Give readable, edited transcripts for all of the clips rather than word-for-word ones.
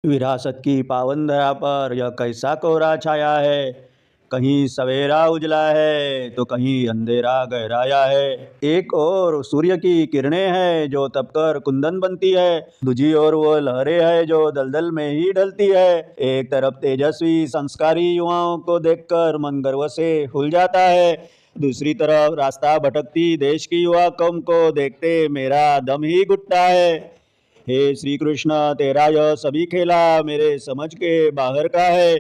विरासत की पावन धरा पर यह कैसा कोहरा छाया है। कहीं सवेरा उजला है तो कहीं अंधेरा गहराया है। एक और सूर्य की किरणें हैं जो तपकर कुंदन बनती है, दूजी ओर वो लहरें हैं जो दलदल में ही ढलती है। एक तरफ तेजस्वी संस्कारी युवाओं को देखकर मन गर्व से फूल जाता है, दूसरी तरफ रास्ता भटकती देश की युवा कौम को देखते मेरा दम ही घुटता है। हे श्री कृष्ण, तेरा यह सभी खेला मेरे समझ के बाहर का है,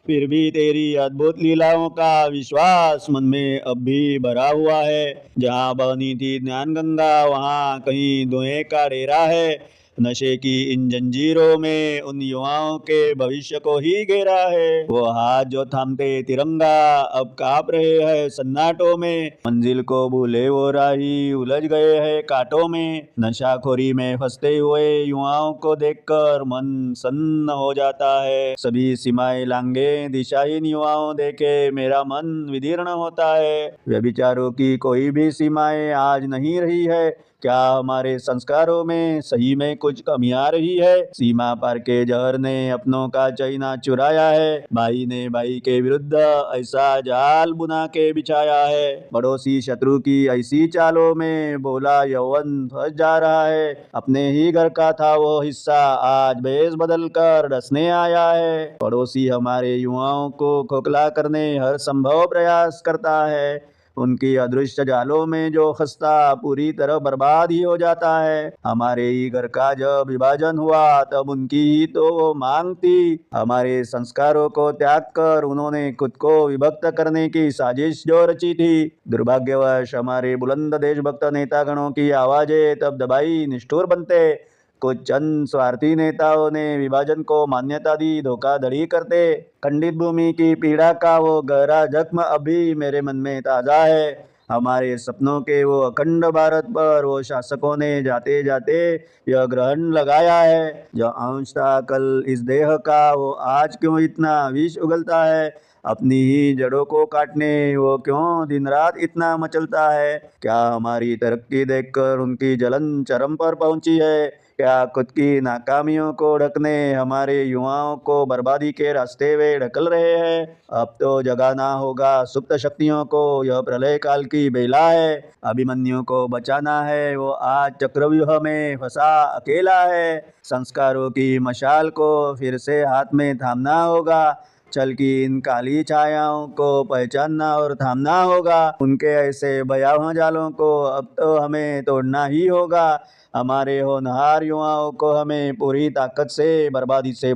फिर भी तेरी अद्भुत लीलाओं का विश्वास मन में अब भी भरा हुआ है। जहाँ बहनी थी ज्ञान गंगा वहाँ कहीं धुएं का डेरा है। नशे की इन जंजीरों में उन युवाओं के भविष्य को ही घेरा है। वो हाथ जो थामते तिरंगा अब कांप रहे हैं सन्नाटों में। मंजिल को भूले वो राही उलझ गए हैं कांटों में। नशाखोरी में फंसते हुए युवाओं को देखकर मन सन्न हो जाता है। सभी सीमाएं लांगे दिशाहीन युवाओं देखे मेरा मन विदीर्ण होता है। व्यभिचारों की कोई भी सीमाएं आज नहीं रही है। क्या हमारे संस्कारों में सही में कुछ कमी आ रही है। सीमा पार के जहर ने अपनों का चैना चुराया है। भाई ने भाई के विरुद्ध ऐसा जाल बुना के बिछाया है। पड़ोसी शत्रु की ऐसी चालों में बोला यौवन फंस जा रहा है। अपने ही घर का था वो हिस्सा आज भेष बदल कर डसने आया है। पड़ोसी हमारे युवाओं को खोखला करने हर संभव प्रयास करता है। उनकी अदृश्य जालों में जो खस्ता पूरी तरह बर्बाद ही हो जाता है। हमारे ही घर का जब विभाजन हुआ तब उनकी ही तो वो मांग थी। हमारे संस्कारों को त्याग कर उन्होंने खुद को विभक्त करने की साजिश जो रची थी। दुर्भाग्यवश हमारे बुलंद देशभक्त नेतागणों की आवाजें तब दबाई निष्ठुर बनते। कुछ चंद स्वार्थी नेताओं ने विभाजन को मान्यता दी, धोखाधड़ी करते। खंडित भूमि की पीड़ा का वो गहरा जख्म अभी मेरे मन में ताजा है। हमारे सपनों के वो अखंड भारत पर वो शासकों ने जाते जाते यह ग्रहण लगाया है। जो अंश था कल इस देह का वो आज क्यों इतना विष उगलता है। अपनी ही जड़ों को काटने वो क्यों दिन रात इतना मचलता है। क्या हमारी तरक्की देखकर उनकी जलन चरम पर पहुंची है। क्या खुद की नाकामियों को ढकने हमारे युवाओं को बर्बादी के रास्ते वे ढकल रहे हैं। अब तो जगाना होगा सुप्त शक्तियों को, यह प्रलय काल की बेला है। अभिमन्यु को बचाना है, वो आज चक्रव्यूह में फंसा अकेला है। संस्कारों की मशाल को फिर से हाथ में थामना होगा। छल की इन काली छायाओं को पहचानना और थामना होगा। उनके ऐसे भयावह जालों को अब तो हमें तोड़ना ही होगा। हमारे होनहार युवाओं को हमें पूरी ताकत से बर्बादी से